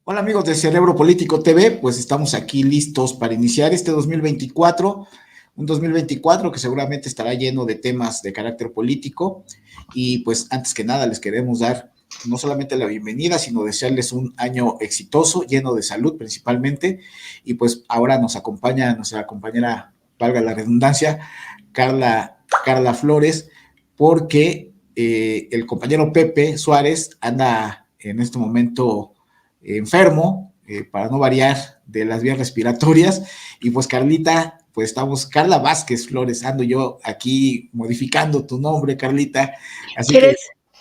Hola amigos de Cerebro Político TV, pues estamos aquí listos para iniciar este 2024, un 2024 que seguramente estará lleno de temas de carácter político y pues antes que nada les queremos dar no solamente la bienvenida, sino desearles un año exitoso, lleno de salud principalmente y pues ahora nos acompaña nuestra compañera, valga la redundancia, Carla Flores, porque el compañero Pepe Suárez anda en este momento enfermo, para no variar, de las vías respiratorias, y pues Carlita, pues estamos, Carla Vázquez Flores, ando yo aquí modificando tu nombre, Carlita, así que... ¿Quieres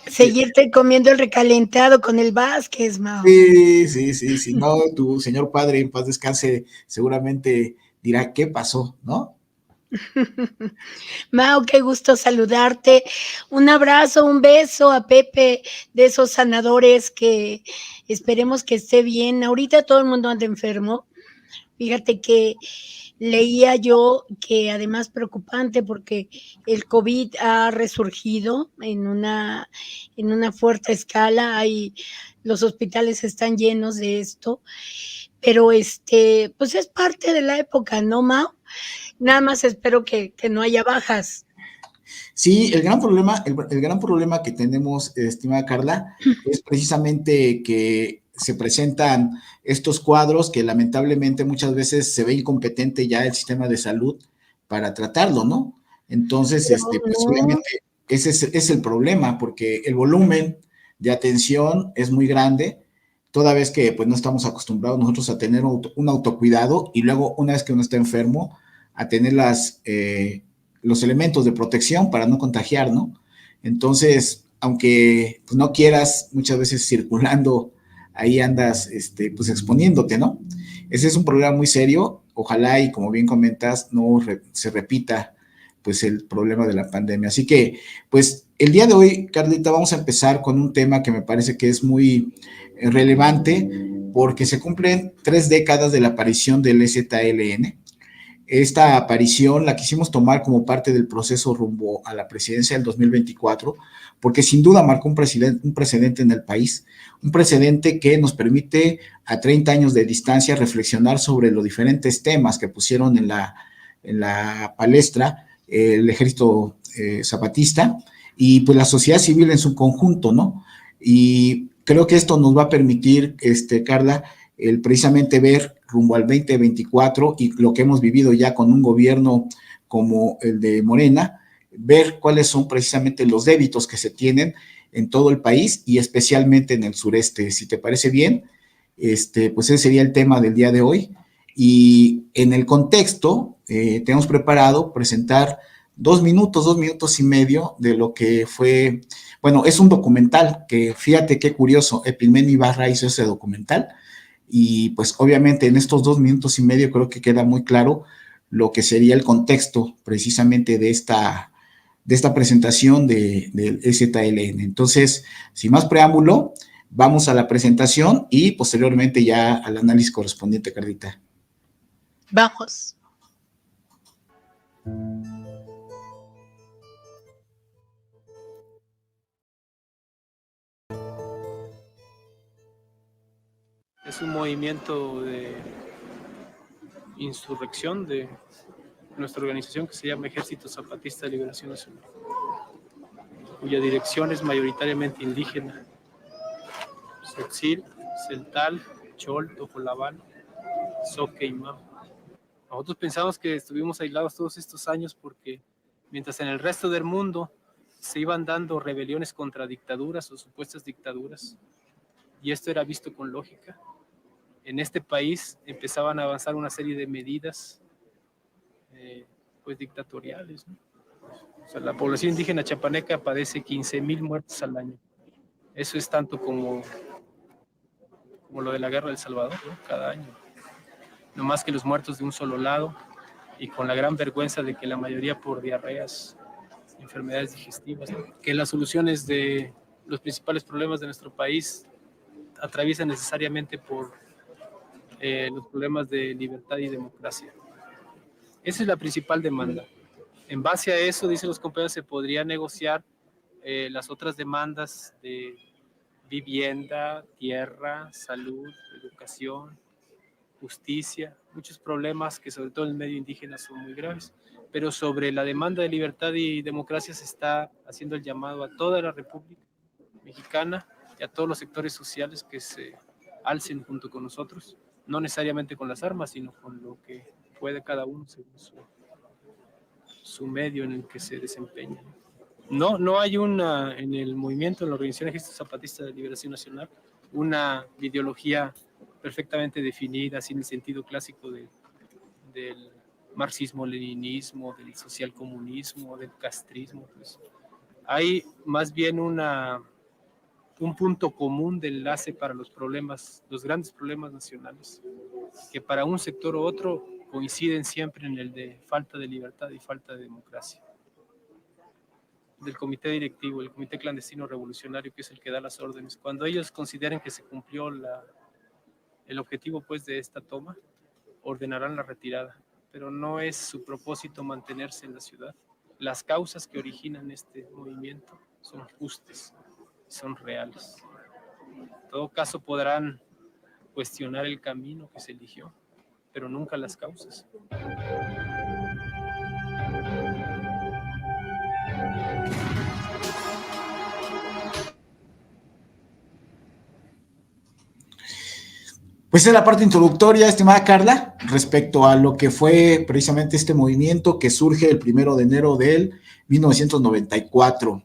seguirte comiendo el recalentado con el Vázquez, Mao? Sí, si no, tu señor padre en paz descanse, seguramente dirá, ¿qué pasó? ¿No? Mao, qué gusto saludarte. Un abrazo, un beso a Pepe, de esos sanadores que esperemos que esté bien. Ahorita todo el mundo anda enfermo. Fíjate que leía yo que además preocupante porque el COVID ha resurgido en una fuerte escala. Los hospitales están llenos de esto, pero pues es parte de la época, ¿no, Mao? Nada más espero que no haya bajas. Sí, el gran problema que tenemos, estimada Carla, es precisamente que se presentan estos cuadros que lamentablemente muchas veces se ve incompetente ya el sistema de salud para tratarlo, ¿no? Entonces, Pero pues no, obviamente es el problema, porque el volumen de atención es muy grande, toda vez que pues no estamos acostumbrados nosotros a tener un autocuidado y luego una vez que uno está enfermo, a tener los elementos de protección para no contagiar, ¿no? Entonces, aunque pues, no quieras, muchas veces circulando, ahí andas pues exponiéndote, ¿no? Ese es un problema muy serio. Ojalá y como bien comentas, no se repita pues el problema de la pandemia. Así que, pues el día de hoy, Carlita, vamos a empezar con un tema que me parece que es muy relevante porque se cumplen 3 décadas de la aparición del EZLN. Esta aparición la quisimos tomar como parte del proceso rumbo a la presidencia del 2024, porque sin duda marcó un precedente en el país, un precedente que nos permite a 30 años de distancia reflexionar sobre los diferentes temas que pusieron en la palestra el ejército zapatista y pues la sociedad civil en su conjunto, ¿no? Y creo que esto nos va a permitir, Carla, el precisamente ver rumbo al 2024 y lo que hemos vivido ya con un gobierno como el de Morena, ver cuáles son precisamente los débitos que se tienen en todo el país y especialmente en el sureste. Si te parece bien, pues ese sería el tema del día de hoy. Y en el contexto, tenemos preparado presentar 2 minutos y medio de lo que fue, bueno, es un documental que fíjate qué curioso, Epilmen Ibarra hizo ese documental y pues obviamente en estos 2 minutos y medio creo que queda muy claro lo que sería el contexto precisamente de esta presentación del EZLN. Entonces, sin más preámbulo, vamos a la presentación y posteriormente ya al análisis correspondiente, Cardita. vamos. Es un movimiento de insurrección de nuestra organización que se llama Ejército Zapatista de Liberación Nacional, cuya dirección es mayoritariamente indígena: Tzotzil, Celtal, Chol, Tojolabal, Zoque y Mao. Nosotros pensamos que estuvimos aislados todos estos años porque mientras en el resto del mundo se iban dando rebeliones contra dictaduras o supuestas dictaduras, y esto era visto con lógica, en este país empezaban a avanzar una serie de medidas pues dictatoriales, ¿no? O sea, la población indígena chapaneca padece 15,000 muertes al año. Eso es tanto como lo de la guerra del Salvador, ¿no? Cada año. No más que los muertos de un solo lado, y con la gran vergüenza de que la mayoría por diarreas, enfermedades digestivas, ¿no? Que las soluciones de los principales problemas de nuestro país atraviesan necesariamente por los problemas de libertad y democracia. Esa es la principal demanda. En base a eso, dicen los compañeros, se podría negociar las otras demandas de vivienda, tierra, salud, educación, justicia, muchos problemas que sobre todo en el medio indígena son muy graves. Pero sobre la demanda de libertad y democracia se está haciendo el llamado a toda la República Mexicana y a todos los sectores sociales que se alcen junto con nosotros, no necesariamente con las armas, sino con lo que puede cada uno según su medio en el que se desempeña. No hay en el movimiento, en la Organización Ejército Zapatista de Liberación Nacional, una ideología perfectamente definida, así en el sentido clásico del marxismo-leninismo, del socialcomunismo, del castrismo. Pues. Hay más bien un punto común de enlace para los grandes problemas nacionales, que para un sector u otro coinciden siempre en el de falta de libertad y falta de democracia. Del comité directivo, el comité clandestino revolucionario, que es el que da las órdenes, cuando ellos consideren que se cumplió el objetivo pues de esta toma, ordenarán la retirada, pero no es su propósito mantenerse en la ciudad. Las causas que originan este movimiento son justas, son reales. En todo caso podrán cuestionar el camino que se eligió, pero nunca las causas. Pues es la parte introductoria, estimada Carla, respecto a lo que fue precisamente este movimiento que surge el 1 de enero del 1994.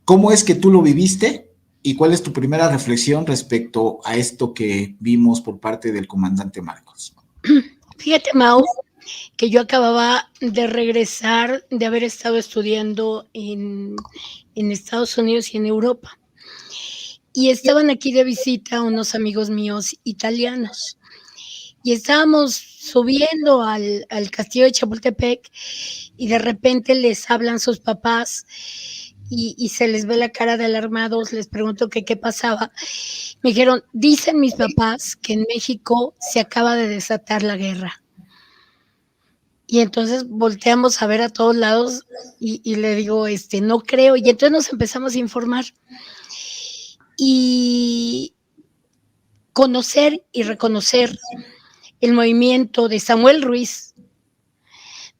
¿Cómo es que tú lo viviste y cuál es tu primera reflexión respecto a esto que vimos por parte del comandante Marcos? Fíjate, Mau, que yo acababa de regresar de haber estado estudiando en Estados Unidos y en Europa. Y estaban aquí de visita unos amigos míos italianos. Y estábamos subiendo al castillo de Chapultepec y de repente les hablan sus papás y se les ve la cara de alarmados. Les pregunto que qué pasaba. Me dijeron, dicen mis papás que en México se acaba de desatar la guerra. Y entonces volteamos a ver a todos lados y le digo, no creo. Y entonces nos empezamos a informar. Y conocer y reconocer el movimiento de Samuel Ruiz,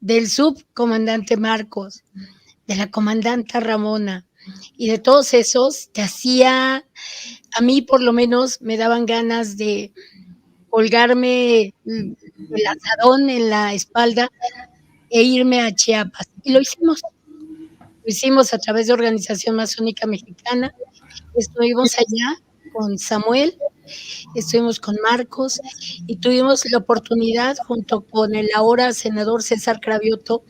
del subcomandante Marcos, de la comandanta Ramona y de todos esos, te hacía, a mí por lo menos me daban ganas de colgarme el asadón en la espalda e irme a Chiapas. Y lo hicimos a través de Organización Masónica Mexicana. Estuvimos allá con Samuel, estuvimos con Marcos y tuvimos la oportunidad junto con el ahora senador César Cravioto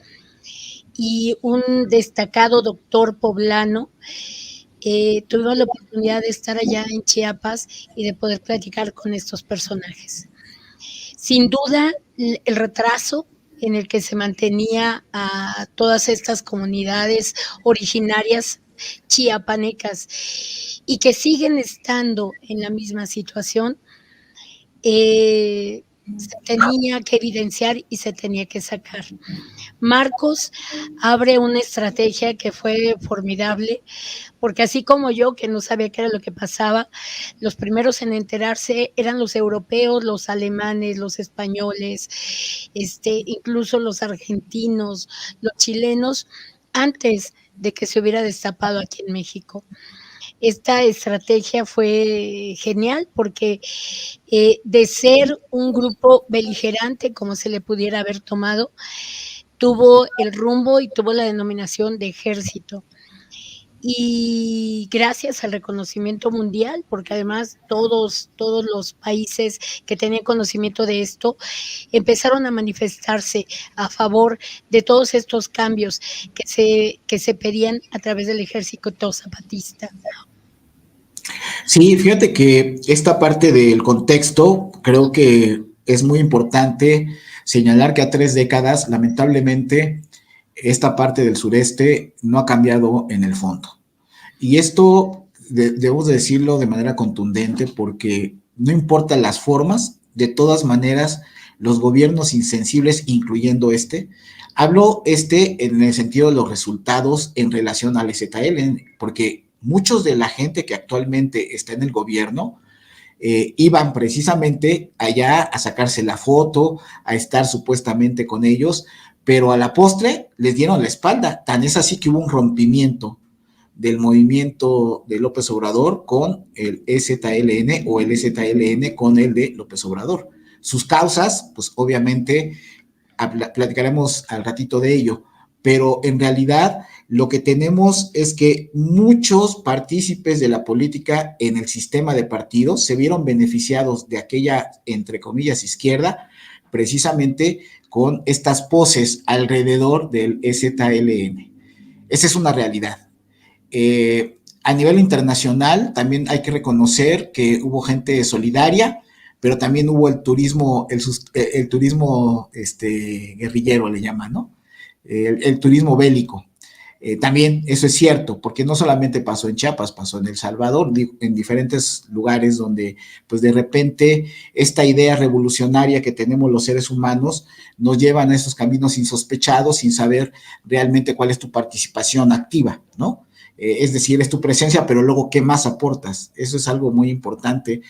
y un destacado doctor poblano. Tuvimos la oportunidad de estar allá en Chiapas y de poder platicar con estos personajes. Sin duda, el retraso en el que se mantenía a todas estas comunidades originarias chiapanecas y que siguen estando en la misma situación, se tenía que evidenciar y se tenía que sacar. Marcos abre una estrategia que fue formidable, porque así como yo, que no sabía qué era lo que pasaba, los primeros en enterarse eran los europeos, los alemanes, los españoles, incluso los argentinos, los chilenos, antes de que se hubiera destapado aquí en México. Esta estrategia fue genial porque de ser un grupo beligerante, como se le pudiera haber tomado, tuvo el rumbo y tuvo la denominación de ejército. Y gracias al reconocimiento mundial, porque además todos los países que tenían conocimiento de esto empezaron a manifestarse a favor de todos estos cambios que se pedían a través del ejército zapatista. Sí, fíjate que esta parte del contexto creo que es muy importante señalar que a 3 décadas, lamentablemente, esta parte del sureste no ha cambiado en el fondo. Y esto debemos decirlo de manera contundente porque no importan las formas, de todas maneras, los gobiernos insensibles, incluyendo hablo en el sentido de los resultados en relación al EZL, porque muchos de la gente que actualmente está en el gobierno iban precisamente allá a sacarse la foto, a estar supuestamente con ellos, pero a la postre les dieron la espalda. Tan es así que hubo un rompimiento del movimiento de López Obrador con el EZLN o el EZLN con el de López Obrador. Sus causas, pues obviamente platicaremos al ratito de ello, pero en realidad lo que tenemos es que muchos partícipes de la política en el sistema de partidos se vieron beneficiados de aquella, entre comillas, izquierda, precisamente con estas poses alrededor del EZLN. Esa es una realidad. A nivel internacional también hay que reconocer que hubo gente solidaria, pero también hubo el turismo guerrillero, le llaman, ¿no? El turismo bélico. También eso es cierto, porque no solamente pasó en Chiapas, pasó en El Salvador, en diferentes lugares donde pues de repente esta idea revolucionaria que tenemos los seres humanos nos llevan a esos caminos insospechados sin saber realmente cuál es tu participación activa, ¿no? Es decir, es tu presencia, pero luego, ¿qué más aportas? Eso es algo muy importante,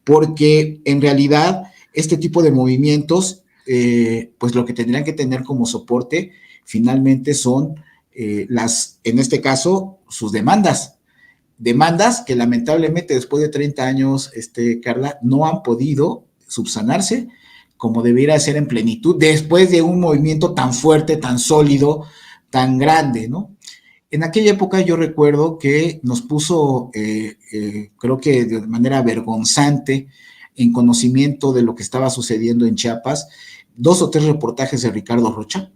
porque en realidad este tipo de movimientos, pues lo que tendrían que tener como soporte finalmente son en este caso, sus demandas que lamentablemente después de 30 años, Carla, no han podido subsanarse como debiera ser en plenitud, después de un movimiento tan fuerte, tan sólido, tan grande, ¿no? En aquella época yo recuerdo que nos puso, creo que de manera vergonzante, en conocimiento de lo que estaba sucediendo en Chiapas, 2 o 3 reportajes de Ricardo Rocha,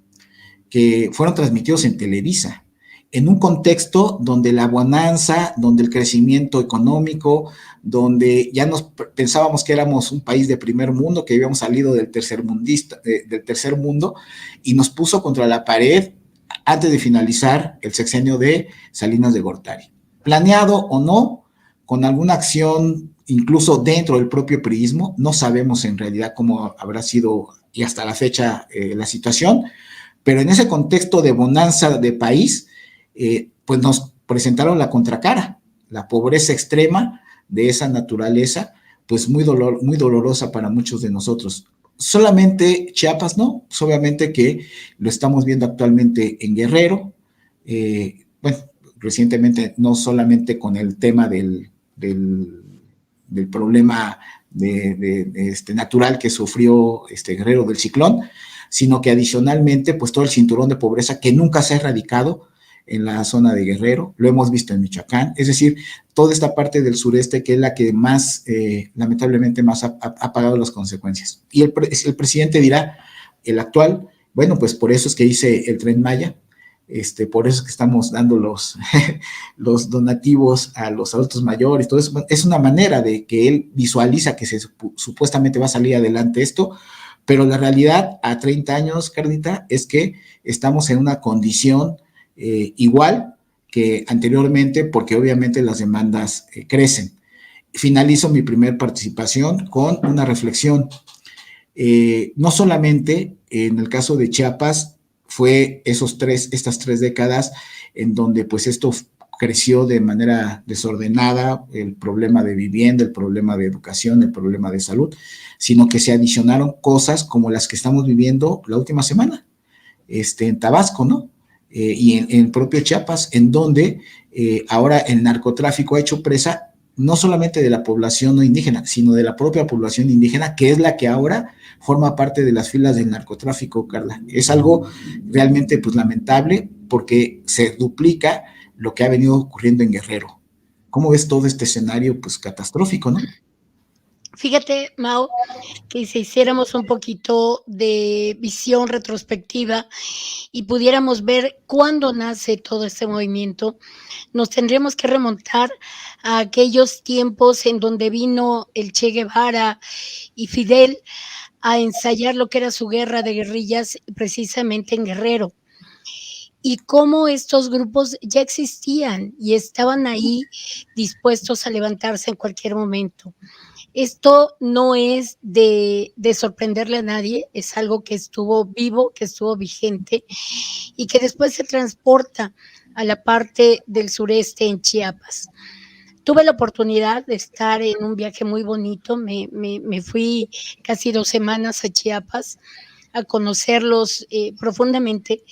que fueron transmitidos en Televisa, en un contexto donde la bonanza, donde el crecimiento económico, donde ya pensábamos que éramos un país de primer mundo, que habíamos salido del tercer mundo, y nos puso contra la pared antes de finalizar el sexenio de Salinas de Gortari. Planeado o no, con alguna acción incluso dentro del propio priismo, no sabemos en realidad cómo habrá sido y hasta la fecha la situación, pero en ese contexto de bonanza de país, pues nos presentaron la contracara, la pobreza extrema de esa naturaleza, pues muy dolorosa para muchos de nosotros. Solamente Chiapas no, pues obviamente que lo estamos viendo actualmente en Guerrero, bueno, recientemente no solamente con el tema del problema natural que sufrió Guerrero del ciclón, sino que adicionalmente, pues todo el cinturón de pobreza que nunca se ha erradicado en la zona de Guerrero, lo hemos visto en Michoacán, es decir, toda esta parte del sureste que es la que más, lamentablemente, más ha pagado las consecuencias. Y el presidente dirá, el actual, bueno, pues por eso es que hice el Tren Maya, por eso es que estamos dando los donativos a los adultos mayores, todo eso, es una manera de que él visualiza que supuestamente va a salir adelante esto, pero la realidad a 30 años, Carlita, es que estamos en una condición igual que anteriormente, porque obviamente las demandas crecen. Finalizo mi primer participación con una reflexión. No solamente en el caso de Chiapas fue estas 3 décadas en donde pues esto creció de manera desordenada, el problema de vivienda, el problema de educación, el problema de salud, sino que se adicionaron cosas como las que estamos viviendo la última semana, en Tabasco, ¿no? Y en propio Chiapas, en donde ahora el narcotráfico ha hecho presa no solamente de la población no indígena, sino de la propia población indígena, que es la que ahora forma parte de las filas del narcotráfico, Carla. Es algo realmente pues lamentable porque se duplica lo que ha venido ocurriendo en Guerrero. ¿Cómo ves todo este escenario pues catastrófico, no? Fíjate, Mau, que si hiciéramos un poquito de visión retrospectiva y pudiéramos ver cuándo nace todo este movimiento, nos tendríamos que remontar a aquellos tiempos en donde vino el Che Guevara y Fidel a ensayar lo que era su guerra de guerrillas precisamente en Guerrero. Y cómo estos grupos ya existían y estaban ahí dispuestos a levantarse en cualquier momento. Esto no es de sorprenderle a nadie, es algo que estuvo vivo, que estuvo vigente y que después se transporta a la parte del sureste en Chiapas. Tuve la oportunidad de estar en un viaje muy bonito, me fui casi 2 semanas a Chiapas a conocerlos profundamente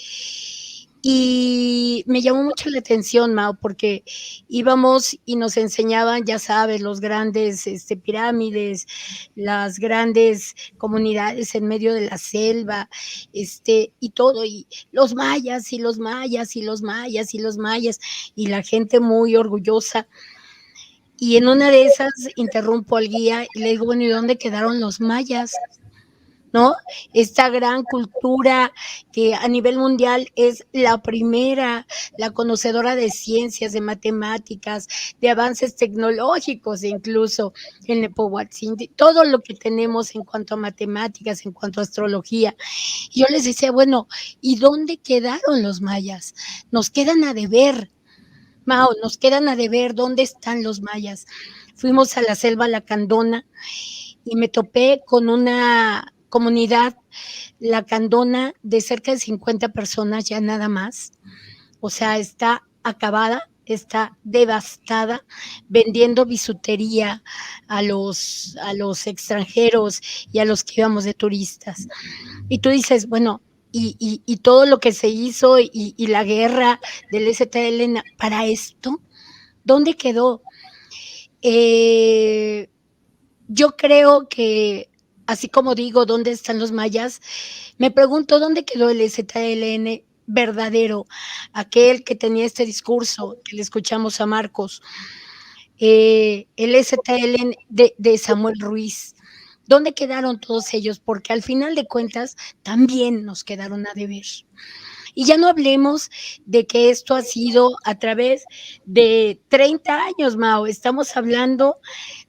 y me llamó mucho la atención, Mao, porque íbamos y nos enseñaban, ya sabes, los grandes pirámides, las grandes comunidades en medio de la selva, y todo, y los mayas, y los mayas, y los mayas, y los mayas, y la gente muy orgullosa. Y en una de esas interrumpo al guía y le digo, bueno, ¿y dónde quedaron los mayas? ¿No? Esta gran cultura que a nivel mundial es la primera, la conocedora de ciencias, de matemáticas, de avances tecnológicos, incluso el Nepohuatzintli, todo lo que tenemos en cuanto a matemáticas, en cuanto a astrología. Y yo les decía, bueno, ¿y dónde quedaron los mayas? Nos quedan a deber. Mao, nos quedan a deber, ¿dónde están los mayas? Fuimos a la selva lacandona y me topé con una comunidad lacandona de cerca de 50 personas, ya nada más. O sea, está acabada, está devastada, vendiendo bisutería a los extranjeros y a los que íbamos de turistas. Y tú dices, bueno, y todo lo que se hizo y la guerra del ZLN para esto, ¿dónde quedó? Yo creo que, así como digo, ¿dónde están los mayas? Me pregunto, ¿dónde quedó el ZLN verdadero? Aquel que tenía este discurso, que le escuchamos a Marcos, el ZLN de Samuel Ruiz. ¿Dónde quedaron todos ellos? Porque al final de cuentas también nos quedaron a deber. Y ya no hablemos de que esto ha sido a través de 30 años, Mao. Estamos hablando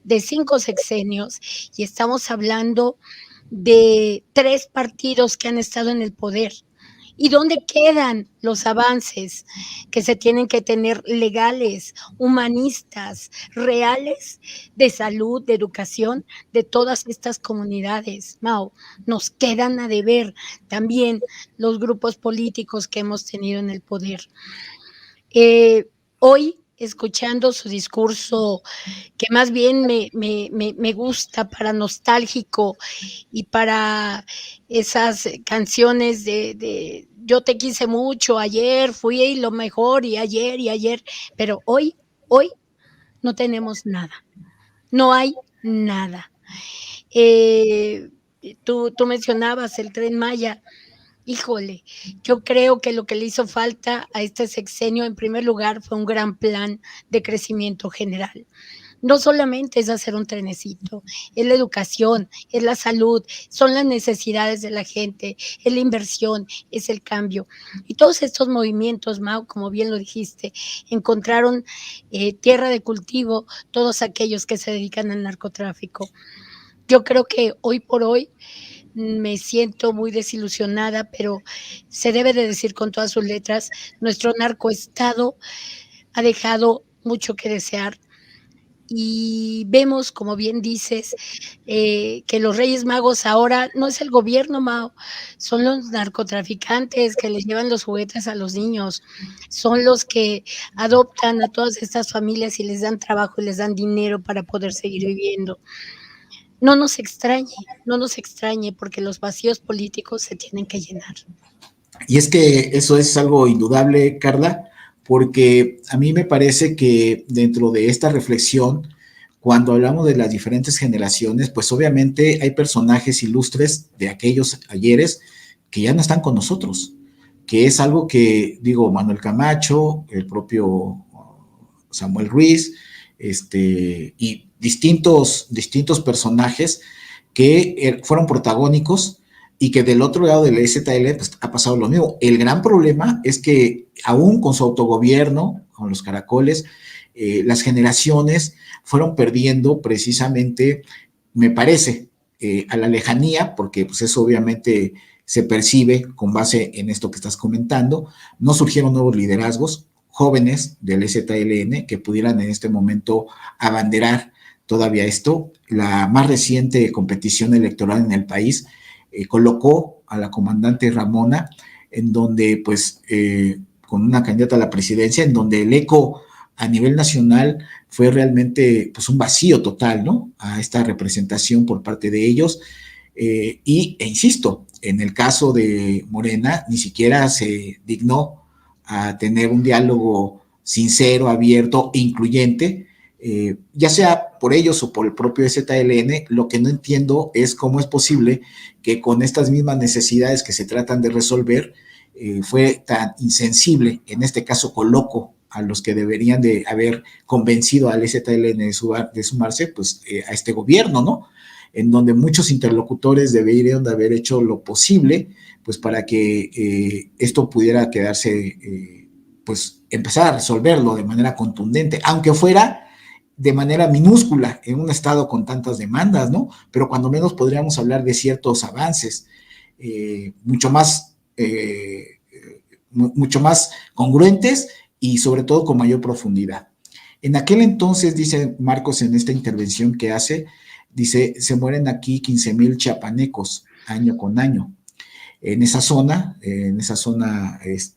de 5 sexenios y estamos hablando de 3 partidos que han estado en el poder. ¿Y dónde quedan los avances que se tienen que tener legales, humanistas, reales, de salud, de educación, de todas estas comunidades? Mao, nos quedan a deber también los grupos políticos que hemos tenido en el poder. Hoy, escuchando su discurso, que más bien me gusta para nostálgico y para esas canciones de yo te quise mucho, ayer fui lo mejor y ayer, pero hoy no tenemos nada, no hay nada. Tú mencionabas el Tren Maya. Híjole, yo creo que lo que le hizo falta a este sexenio, en primer lugar, fue un gran plan de crecimiento general. No solamente es hacer un trenecito, es la educación, es la salud, son las necesidades de la gente, es la inversión, es el cambio. Y todos estos movimientos, Mau, como bien lo dijiste, encontraron tierra de cultivo todos aquellos que se dedican al narcotráfico. Yo creo que hoy por hoy me siento muy desilusionada, pero se debe de decir con todas sus letras, nuestro narcoestado ha dejado mucho que desear. Y vemos, como bien dices, que los Reyes Magos ahora no es el gobierno, Mao, son los narcotraficantes que les llevan los juguetes a los niños, son los que adoptan a todas estas familias y les dan trabajo y les dan dinero para poder seguir viviendo. No nos extrañe, porque los vacíos políticos se tienen que llenar. Y es que eso es algo indudable, Carla, porque a mí me parece que dentro de esta reflexión, cuando hablamos de las diferentes generaciones, pues obviamente hay personajes ilustres de aquellos ayeres que ya no están con nosotros, que es algo que, digo, Manuel Camacho, el propio Samuel Ruiz, y distintos personajes que fueron protagónicos y que del otro lado del EZL pues, ha pasado lo mismo. El gran problema es que aún con su autogobierno, con los caracoles, las generaciones fueron perdiendo precisamente, me parece, a la lejanía, porque pues eso obviamente se percibe con base en esto que estás comentando. No surgieron nuevos liderazgos jóvenes del EZLN que pudieran en este momento abanderar todavía esto. La más reciente competición electoral en el país colocó a la comandante Ramona, en donde pues con una candidata a la presidencia, en donde el eco a nivel nacional fue realmente pues un vacío total, ¿no? A esta representación por parte de ellos. Insisto, en el caso de Morena, ni siquiera se dignó a tener un diálogo sincero, abierto e incluyente, ya sea por ellos o por el propio ZLN. Lo que no entiendo es cómo es posible que con estas mismas necesidades que se tratan de resolver, fue tan insensible, en este caso Coloco, a los que deberían de haber convencido al ZLN de sumarse pues, a este gobierno, ¿no? En donde muchos interlocutores deberían de haber hecho lo posible pues para que esto pudiera quedarse, pues empezar a resolverlo de manera contundente, aunque fuera de manera minúscula en un estado con tantas demandas, ¿no? Pero cuando menos podríamos hablar de ciertos avances mucho más congruentes y sobre todo con mayor profundidad. En aquel entonces, dice Marcos en esta intervención que hace, dice, se mueren aquí 15,000 chiapanecos año con año en esa zona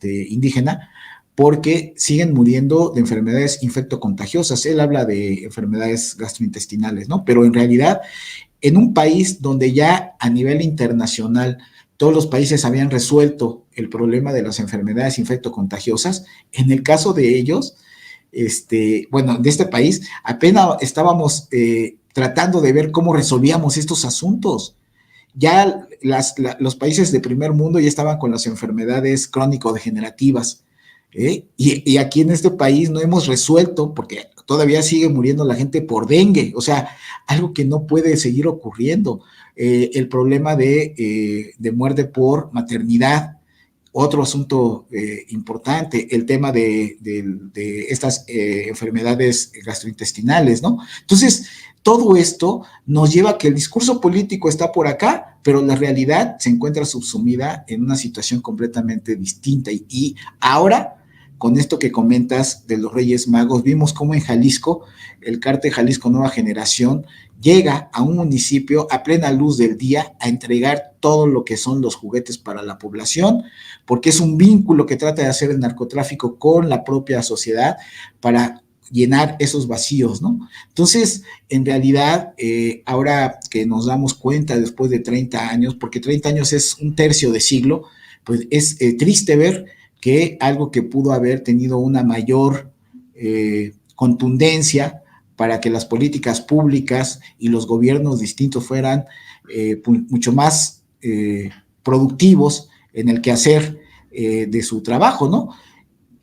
indígena, porque siguen muriendo de enfermedades infectocontagiosas. Él habla de enfermedades gastrointestinales, ¿no? Pero en realidad, en un país donde ya a nivel internacional todos los países habían resuelto el problema de las enfermedades infectocontagiosas, en el caso de ellos, de este país, apenas estábamos tratando de ver cómo resolvíamos estos asuntos. Ya los países de primer mundo ya estaban con las enfermedades crónico-degenerativas, y aquí en este país no hemos resuelto, porque todavía sigue muriendo la gente por dengue, o sea, algo que no puede seguir ocurriendo. El problema de muerte por maternidad, otro asunto importante, el tema de estas enfermedades gastrointestinales, ¿no? Entonces, todo esto nos lleva a que el discurso político está por acá, pero la realidad se encuentra subsumida en una situación completamente distinta. Y ahora, con esto que comentas de los Reyes Magos, vimos cómo en Jalisco, el cártel Jalisco Nueva Generación llega a un municipio a plena luz del día a entregar todo lo que son los juguetes para la población, porque es un vínculo que trata de hacer el narcotráfico con la propia sociedad para llenar esos vacíos, ¿no? Entonces, en realidad, ahora que nos damos cuenta después de 30 años, porque 30 años es un tercio de siglo, pues es triste ver que algo que pudo haber tenido una mayor contundencia para que las políticas públicas y los gobiernos distintos fueran mucho más productivos en el quehacer de su trabajo, ¿no?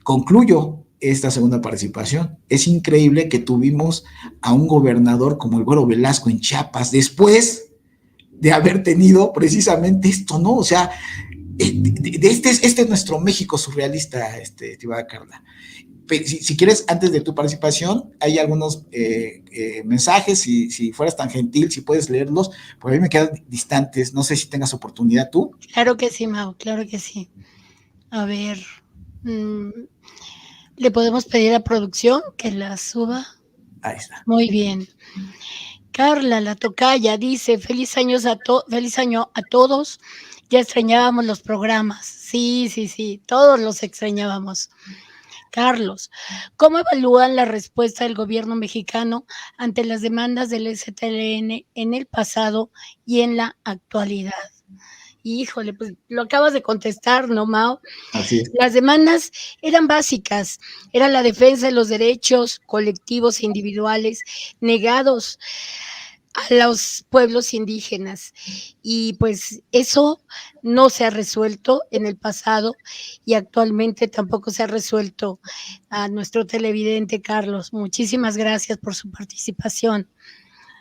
Concluyo esta segunda participación. Es increíble que tuvimos a un gobernador como el Güero Velasco en Chiapas después de haber tenido precisamente esto, ¿no? O sea, este es nuestro México surrealista, estimada Carla. Si quieres, antes de tu participación, hay algunos mensajes, si fueras tan gentil, si puedes leerlos, porque a mí me quedan distantes, no sé si tengas oportunidad tú. Claro que sí, Mau, claro que sí. A ver, ¿le podemos pedir a producción que la suba? Ahí está. Muy bien. Carla, la tocaya, dice, feliz año a todos. Ya extrañábamos los programas. Sí, todos los extrañábamos. Carlos, ¿cómo evalúan la respuesta del gobierno mexicano ante las demandas del ZLN en el pasado y en la actualidad? Híjole, pues lo acabas de contestar, ¿no, Mao? Así es. Las demandas eran básicas, era la defensa de los derechos colectivos e individuales negados a los pueblos indígenas. Y pues eso no se ha resuelto en el pasado y actualmente tampoco se ha resuelto. A nuestro televidente Carlos, muchísimas gracias por su participación.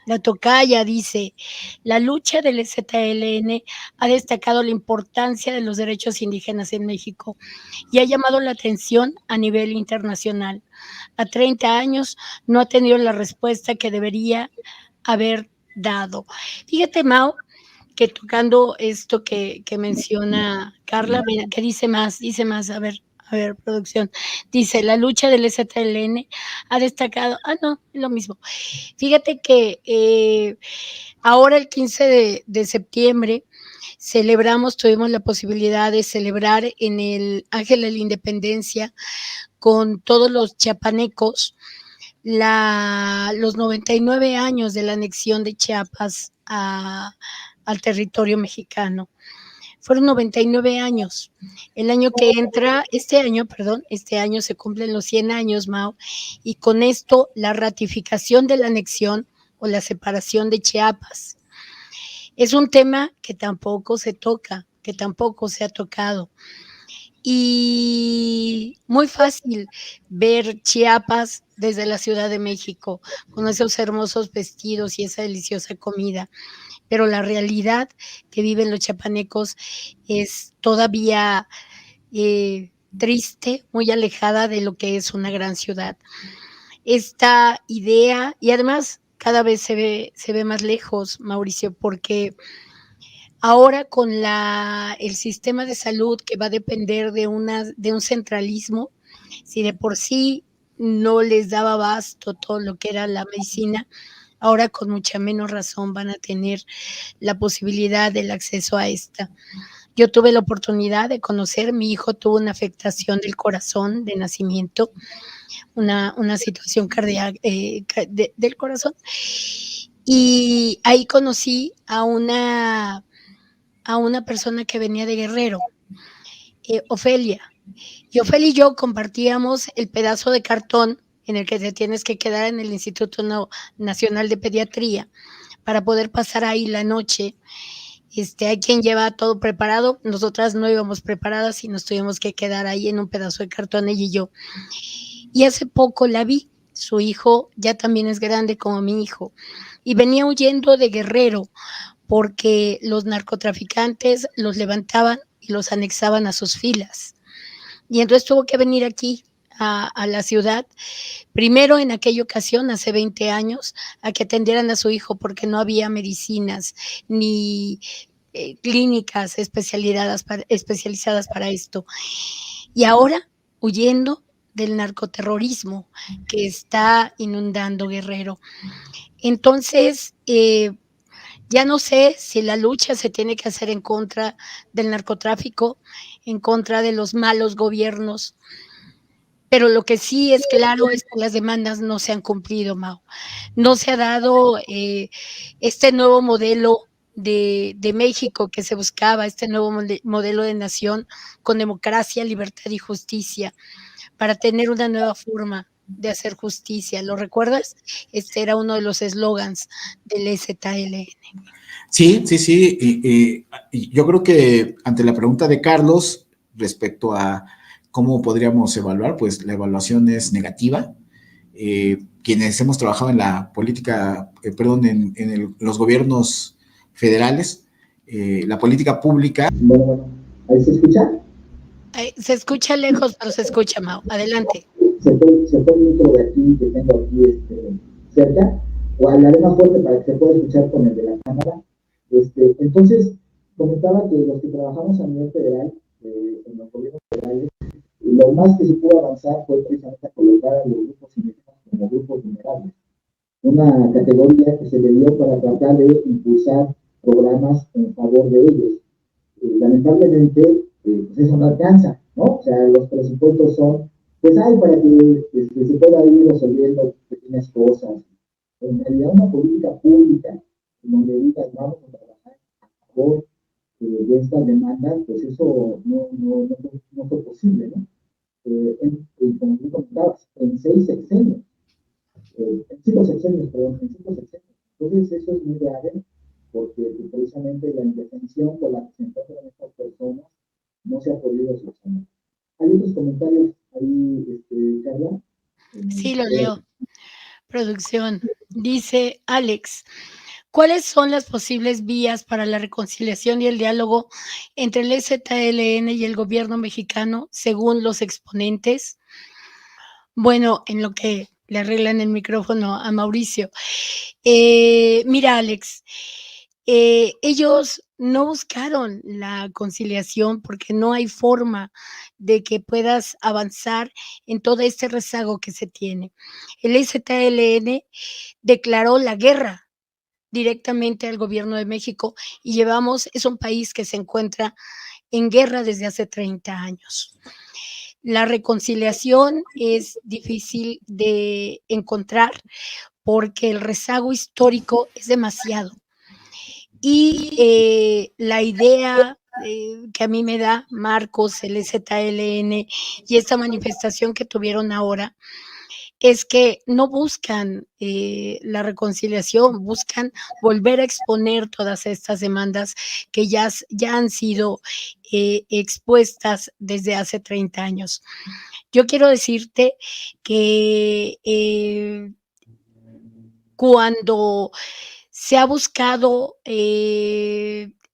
La tocaya dice, la lucha del ZLN ha destacado la importancia de los derechos indígenas en México y ha llamado la atención a nivel internacional. A 30 años no ha tenido la respuesta que debería haber dado. Fíjate, Mau, que tocando esto que menciona Carla, mira, que dice más, a ver, producción, dice, la lucha del ZLN ha destacado, no, es lo mismo. Fíjate que ahora el 15 de septiembre tuvimos la posibilidad de celebrar en el Ángel de la Independencia con todos los chiapanecos los 99 años de la anexión de Chiapas al territorio mexicano. Fueron 99 años. El año que entra, este año se cumplen los 100 años, Mao, y con esto la ratificación de la anexión o la separación de Chiapas. Es un tema que tampoco se toca, que tampoco se ha tocado. Y muy fácil ver Chiapas desde la Ciudad de México, con esos hermosos vestidos y esa deliciosa comida. Pero la realidad que viven los chiapanecos es todavía triste, muy alejada de lo que es una gran ciudad. Esta idea, y además cada vez se ve más lejos, Mauricio, porque ahora con el sistema de salud que va a depender de un centralismo, si de por sí no les daba abasto todo lo que era la medicina, ahora con mucha menos razón van a tener la posibilidad del acceso a esta. Yo tuve la oportunidad de conocer, mi hijo tuvo una afectación del corazón de nacimiento, una situación cardíaca del corazón, y ahí conocí a una persona que venía de Guerrero, Ofelia. Y Ofelia y yo compartíamos el pedazo de cartón en el que te tienes que quedar en el Instituto Nacional de Pediatría para poder pasar ahí la noche. Hay quien lleva todo preparado, nosotras no íbamos preparadas y nos tuvimos que quedar ahí en un pedazo de cartón, ella y yo. Y hace poco la vi, su hijo ya también es grande como mi hijo, y venía huyendo de Guerrero porque los narcotraficantes los levantaban y los anexaban a sus filas. Y entonces tuvo que venir aquí a la ciudad, primero en aquella ocasión, hace 20 años, a que atendieran a su hijo porque no había medicinas ni clínicas especializadas para esto. Y ahora, huyendo del narcoterrorismo que está inundando Guerrero. Entonces, ya no sé si la lucha se tiene que hacer en contra del narcotráfico, en contra de los malos gobiernos, pero lo que sí es claro es que las demandas no se han cumplido, Mau. No se ha dado este nuevo modelo de México que se buscaba, este nuevo modelo de nación con democracia, libertad y justicia, para tener una nueva forma de hacer justicia. ¿Lo recuerdas? Este era uno de los eslogans del EZLN. Sí, sí, sí. Y yo creo que ante la pregunta de Carlos respecto a cómo podríamos evaluar, pues la evaluación es negativa. Quienes hemos trabajado en la política, los gobiernos federales, la política pública. Bueno, ¿ahí se escucha? Se escucha lejos, pero se escucha, Mau. Adelante. Se fue el micro de aquí, que tengo aquí cerca, o hablaré más fuerte para que se pueda escuchar con el de la cámara. Entonces, comentaba que los que trabajamos a nivel federal, en los gobiernos federales, lo más que se pudo avanzar fue precisamente a colocar a los grupos indígenas como grupos vulnerables. Una categoría que se le dio para tratar de impulsar programas en favor de ellos. Lamentablemente, pues eso no alcanza, ¿no? O sea, los presupuestos son, pues hay para que se pueda ir resolviendo pequeñas cosas. En realidad, una política pública, donde digas, vamos a trabajar a favor de estas demandas, pues eso no fue posible, ¿no? Como tú comentabas, en 6 sexenios, en 5 sexenios, perdón, en 5 sexenios. Entonces, eso es muy grave, porque precisamente la indefensión con la que se encuentran estas personas no se ha podido solucionar. ¿Hay otros comentarios ahí, Carla? Sí, lo leo. Producción. Dice Alex, ¿cuáles son las posibles vías para la reconciliación y el diálogo entre el EZLN y el gobierno mexicano, según los exponentes? Bueno, en lo que le arreglan el micrófono a Mauricio. Mira, Alex, ellos no buscaron la conciliación porque no hay forma de que puedas avanzar en todo este rezago que se tiene. El EZLN declaró la guerra directamente al gobierno de México y es un país que se encuentra en guerra desde hace 30 años. La reconciliación es difícil de encontrar porque el rezago histórico es demasiado. Y la idea que a mí me da Marcos, el EZLN y esta manifestación que tuvieron ahora, es que no buscan la reconciliación, buscan volver a exponer todas estas demandas que ya han sido expuestas desde hace 30 años. Yo quiero decirte que cuando se ha buscado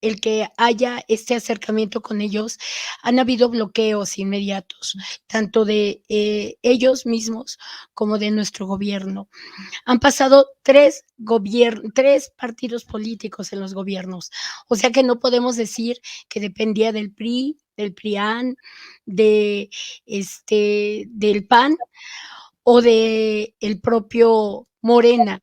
el que haya este acercamiento con ellos, han habido bloqueos inmediatos, tanto de ellos mismos como de nuestro gobierno. Han pasado tres partidos políticos en los gobiernos, o sea que no podemos decir que dependía del PRI, del PRIAN, del PAN o del propio Morena.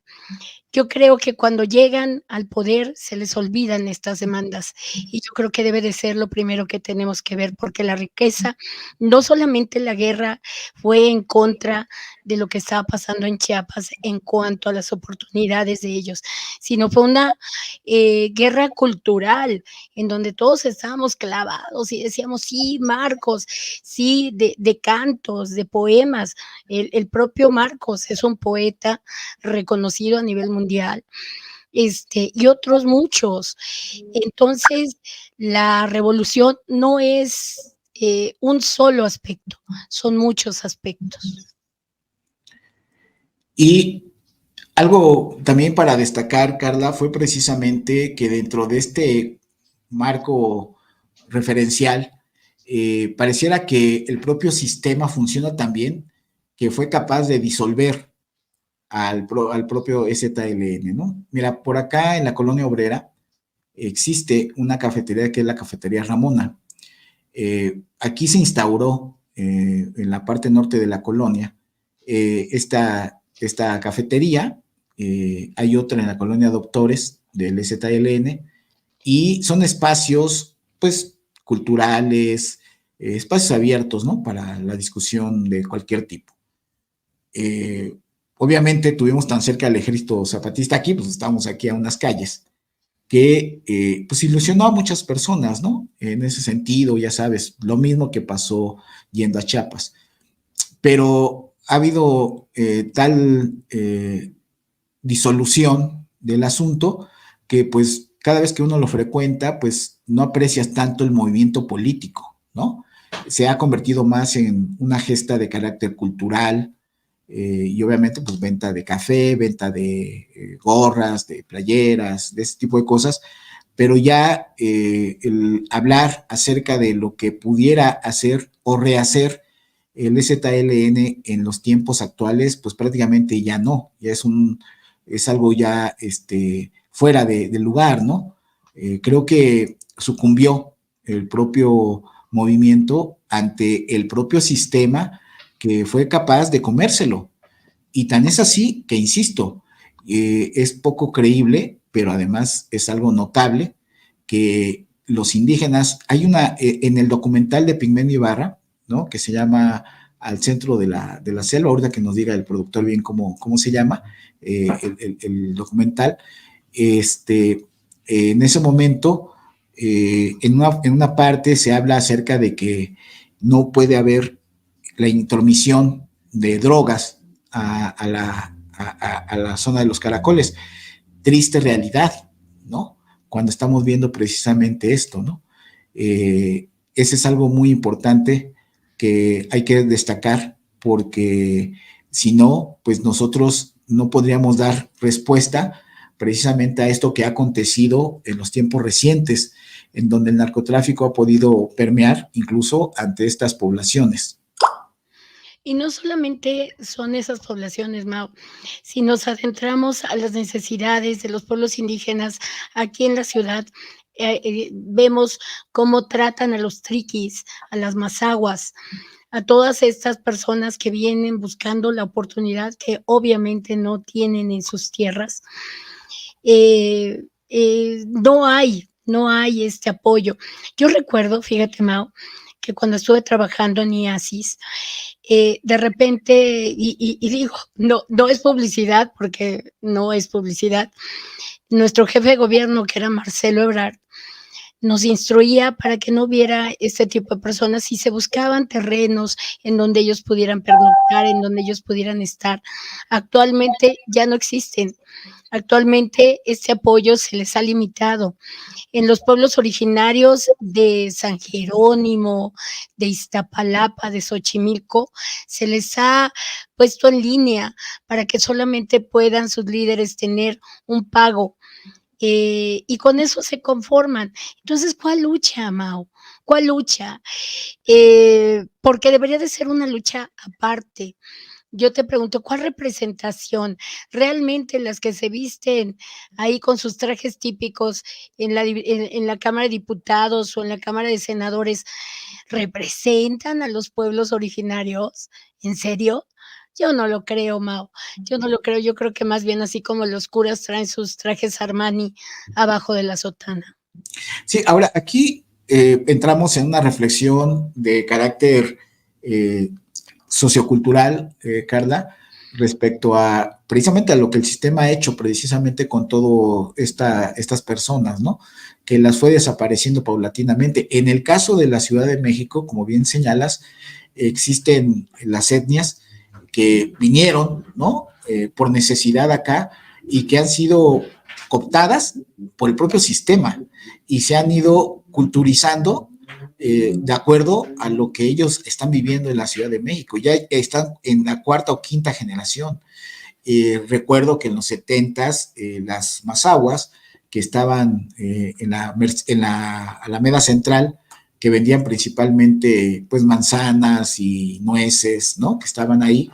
Yo creo que cuando llegan al poder se les olvidan estas demandas y yo creo que debe de ser lo primero que tenemos que ver, porque la riqueza, no solamente la guerra fue en contra de lo que estaba pasando en Chiapas en cuanto a las oportunidades de ellos, sino fue una guerra cultural en donde todos estábamos clavados y decíamos, sí, Marcos, sí, de cantos, de poemas. El propio Marcos es un poeta reconocido a nivel mundial, y otros muchos. Entonces, la revolución no es un solo aspecto, son muchos aspectos. Y algo también para destacar, Carla, fue precisamente que dentro de este marco referencial, pareciera que el propio sistema funciona tan bien que fue capaz de disolver al propio EZLN, ¿no? Mira, por acá en la Colonia Obrera existe una cafetería que es la Cafetería Ramona. Aquí se instauró en la parte norte de la colonia esta cafetería. Hay otra en la Colonia Doctores del EZLN y son espacios, pues, culturales, espacios abiertos, ¿no? Para la discusión de cualquier tipo. Obviamente tuvimos tan cerca al Ejército Zapatista aquí, pues estamos aquí a unas calles, que pues ilusionó a muchas personas, ¿no? En ese sentido, ya sabes, lo mismo que pasó yendo a Chiapas. Pero ha habido tal disolución del asunto que pues cada vez que uno lo frecuenta, pues no aprecias tanto el movimiento político, ¿no? Se ha convertido más en una gesta de carácter cultural, y obviamente pues venta de café, venta de gorras, de playeras, de ese tipo de cosas, pero ya el hablar acerca de lo que pudiera hacer o rehacer el EZLN en los tiempos actuales, pues prácticamente ya no, ya es algo ya fuera de lugar, ¿no? Creo que sucumbió el propio movimiento ante el propio sistema que fue capaz de comérselo. Y tan es así que, insisto, es poco creíble, pero además es algo notable, que los indígenas, hay en el documental de Pigmenio Ibarra, ¿no? Que se llama Al centro de la selva, ahorita que nos diga el productor bien cómo se llama el documental, en ese momento, en una parte se habla acerca de que no puede haber la intromisión de drogas a la zona de los caracoles. Triste realidad, ¿no? Cuando estamos viendo precisamente esto, ¿no? Ese es algo muy importante que hay que destacar porque si no, pues nosotros no podríamos dar respuesta precisamente a esto que ha acontecido en los tiempos recientes, en donde el narcotráfico ha podido permear incluso ante estas poblaciones. Y no solamente son esas poblaciones, Mau, si nos adentramos a las necesidades de los pueblos indígenas aquí en la ciudad, vemos cómo tratan a los triquis, a las mazaguas, a todas estas personas que vienen buscando la oportunidad que obviamente no tienen en sus tierras. no hay este apoyo. Yo recuerdo, fíjate, Mao, que cuando estuve trabajando en IASIS, de repente, y digo, no es publicidad, porque no es publicidad, nuestro jefe de gobierno, que era Marcelo Ebrard, nos instruía para que no hubiera este tipo de personas y se buscaban terrenos en donde ellos pudieran pernoctar, en donde ellos pudieran estar. Actualmente ya no existen. Actualmente este apoyo se les ha limitado. En los pueblos originarios de San Jerónimo, de Iztapalapa, de Xochimilco, se les ha puesto en línea para que solamente puedan sus líderes tener un pago, y con eso se conforman. Entonces, ¿cuál lucha, Mao? ¿Cuál lucha? Porque debería de ser una lucha aparte. Yo te pregunto, ¿cuál representación? ¿Realmente las que se visten ahí con sus trajes típicos en la Cámara de Diputados o en la Cámara de Senadores representan a los pueblos originarios? ¿En serio? Yo no lo creo, Mao. Yo no lo creo. Yo creo que más bien así como los curas traen sus trajes Armani abajo de la sotana. Sí, ahora aquí entramos en una reflexión de carácter sociocultural, Carla, respecto a precisamente a lo que el sistema ha hecho precisamente con todo estas personas, ¿no? Que las fue desapareciendo paulatinamente. En el caso de la Ciudad de México, como bien señalas, existen las etnias que vinieron, ¿no? Por necesidad acá y que han sido cooptadas por el propio sistema y se han ido culturizando de acuerdo a lo que ellos están viviendo en la Ciudad de México. Ya están en la cuarta o quinta generación. Recuerdo que en los 70s las mazahuas que estaban en la Alameda Central, que vendían principalmente pues manzanas y nueces, ¿no? Que estaban ahí,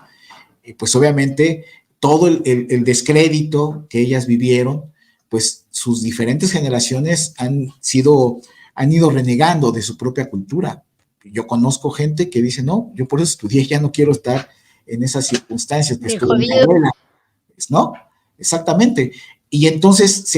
pues obviamente todo el descrédito que ellas vivieron, pues sus diferentes generaciones han ido renegando de su propia cultura. Yo conozco gente que dice, no, yo por eso estudié, ya no quiero estar en esas circunstancias que estuvo mi abuela, ¿no? Exactamente. Y entonces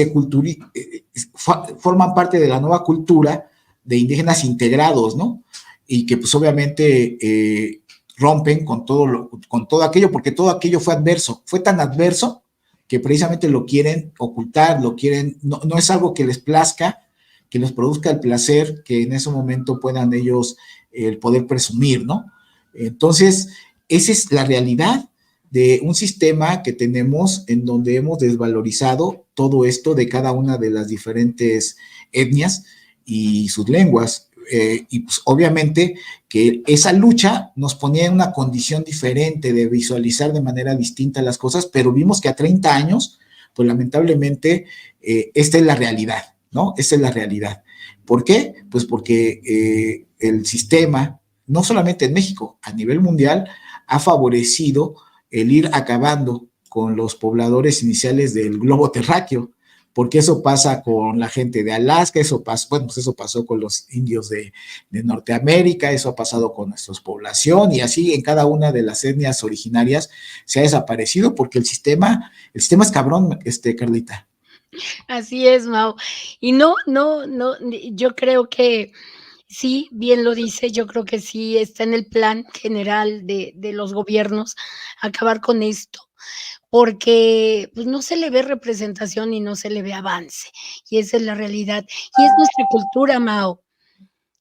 forman parte de la nueva cultura de indígenas integrados, ¿no? Y que pues obviamente rompen con todo aquello, porque todo aquello fue adverso, fue tan adverso que precisamente lo quieren ocultar, no es algo que les plazca, que les produzca el placer, que en ese momento puedan ellos el poder presumir, ¿no? Entonces, esa es la realidad de un sistema que tenemos en donde hemos desvalorizado todo esto de cada una de las diferentes etnias y sus lenguas. Y pues obviamente que esa lucha nos ponía en una condición diferente de visualizar de manera distinta las cosas, pero vimos que a 30 años, pues lamentablemente, esta es la realidad, ¿no? Esta es la realidad. ¿Por qué? Pues porque el sistema, no solamente en México, a nivel mundial, ha favorecido el ir acabando con los pobladores iniciales del globo terráqueo, porque eso pasa con la gente de Alaska, eso pasó con los indios de Norteamérica, eso ha pasado con nuestra población, y así en cada una de las etnias originarias se ha desaparecido, porque el sistema es cabrón, Carlita. Así es, Mau. Y no, yo creo que sí, bien lo dice, yo creo que sí está en el plan general de los gobiernos acabar con esto, porque pues no se le ve representación y no se le ve avance, y esa es la realidad. Y es nuestra cultura, Mao,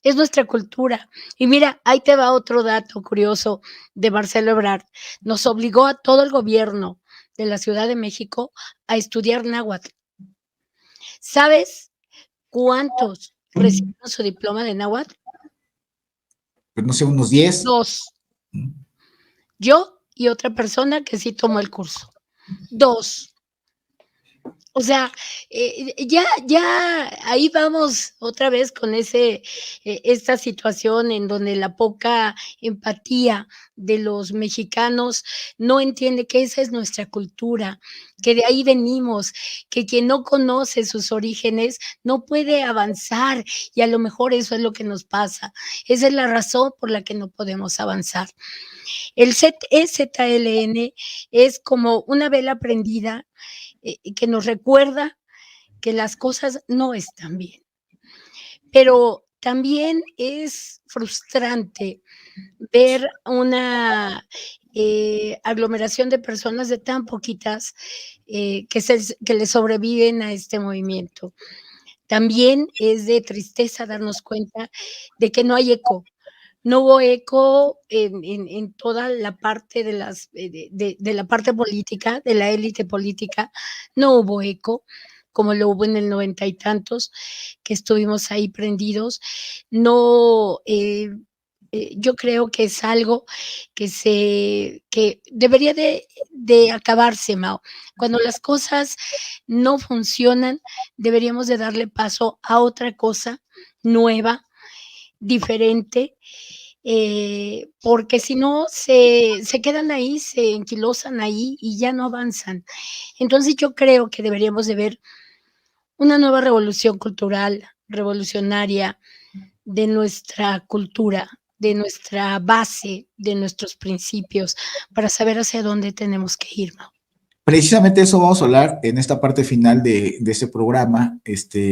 es nuestra cultura. Y mira, ahí te va otro dato curioso de Marcelo Ebrard. Nos obligó a todo el gobierno de la Ciudad de México a estudiar náhuatl. ¿Sabes cuántos recibieron su diploma de náhuatl? Pues no sé, unos 10. 2. Yo y otra persona que sí tomó el curso. 2. O sea, ya ahí vamos otra vez con esta situación en donde la poca empatía de los mexicanos no entiende que esa es nuestra cultura, que de ahí venimos, que quien no conoce sus orígenes no puede avanzar, y a lo mejor eso es lo que nos pasa. Esa es la razón por la que no podemos avanzar. El EZLN es como una vela prendida que nos recuerda que las cosas no están bien. Pero también es frustrante ver una aglomeración de personas de tan poquitas que le sobreviven a este movimiento. También es de tristeza darnos cuenta de que no hay eco. No hubo eco en toda la parte de la parte política, de la élite política, no hubo eco, como lo hubo en el 90 y tantos, que estuvimos ahí prendidos. No, yo creo que es algo que debería de acabarse, Mao. Cuando las cosas no funcionan, deberíamos de darle paso a otra cosa nueva, diferente, porque si no se quedan ahí, se enquilosan ahí y ya no avanzan. Entonces yo creo que deberíamos de ver una nueva revolución cultural, revolucionaria de nuestra cultura, de nuestra base, de nuestros principios, para saber hacia dónde tenemos que ir, Mau. Precisamente eso vamos a hablar en esta parte final de este programa,